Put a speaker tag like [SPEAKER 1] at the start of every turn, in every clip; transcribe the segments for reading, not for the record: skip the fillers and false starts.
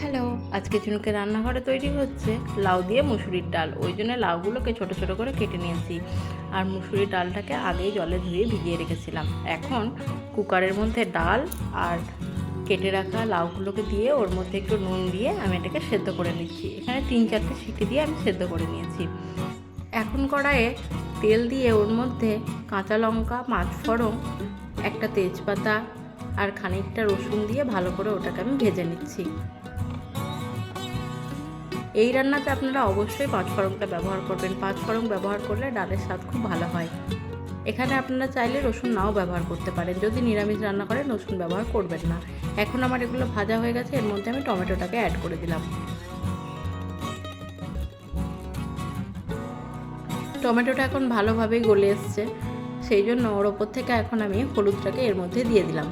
[SPEAKER 1] Hello, আজকে ঝিনুকে রান্নাঘরে তৈরি হচ্ছে লাউ দিয়ে মুসুরির ডাল। ওই জন্য লাউগুলোকে ছোট ছোট করে কেটে নিয়েছি, আর মুসুরির ডালটাকে আগেই জলে ধুয়ে ভিজিয়ে রেখেছিলাম। এখন কুকারের মধ্যে ডাল আর কেটে রাখা লাউগুলোকে দিয়ে ওর মধ্যে একটু নুন দিয়ে আমি এটাকে সেদ্ধ করে নিচ্ছি। এখানে 3-4টে সিটি দিয়ে আমি সেদ্ধ করে নিয়েছি। এখন কড়াইয়ে তেল দিয়ে ওর মধ্যে কাঁচা লঙ্কা, পাঁচফোড়ন, একটা তেজপাতা আর খানিকটা রসুন দিয়ে ভালো করে ওটাকে আমি ভেজে নিচ্ছি। এই রান্নাতে আপনারা অবশ্যই পাঁচফোড়নটা ব্যবহার করবেন। পাঁচফোড়ন ব্যবহার করলে ডালের স্বাদ খুব ভালো হয়। এখানে আপনারা চাইলে রসুন নাও ব্যবহার করতে পারেন। যদি নিরামিষ রান্না করেন রসুন ব্যবহার করবেন না। এখন আমার এগুলো ভাজা হয়ে গেছে, এর মধ্যে আমি টমেটোটাকে অ্যাড করে দিলাম। টমেটোটা এখন ভালোভাবেই গলে এসছে, সেই জন্য ওর ওপর থেকে এখন আমি হলুদটাকে এর মধ্যে দিয়ে দিলাম।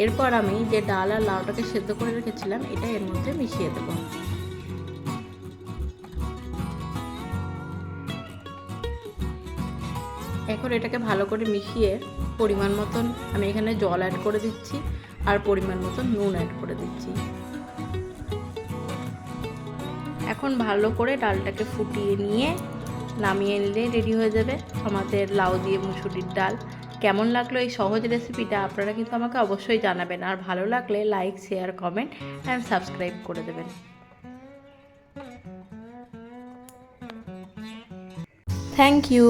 [SPEAKER 1] এরপর আমি যে ডাল আর লাউটাকে সেদ্ধ করে রেখেছিলাম এটা এর মধ্যে মিশিয়ে দেবো। এখন এটাকে ভালো করে মিশিয়ে পরিমাণ মতন আমি এখানে জল অ্যাড করে দিচ্ছি আর পরিমাণ মতন নুন অ্যাড করে দিচ্ছি। এখন ভালো করে ডালটাকে ফুটিয়ে নিয়ে নামিয়ে নিলে রেডি হয়ে যাবে আমাদের লাউ দিয়ে মুসুরির ডাল। কেমন লাগলো এই সহজ রেসিপিটা আপনারা কিন্তু আমাকে অবশ্যই জানাবেন, আর ভালো লাগলে like, share, comment and subscribe করে দেবেন। Thank you.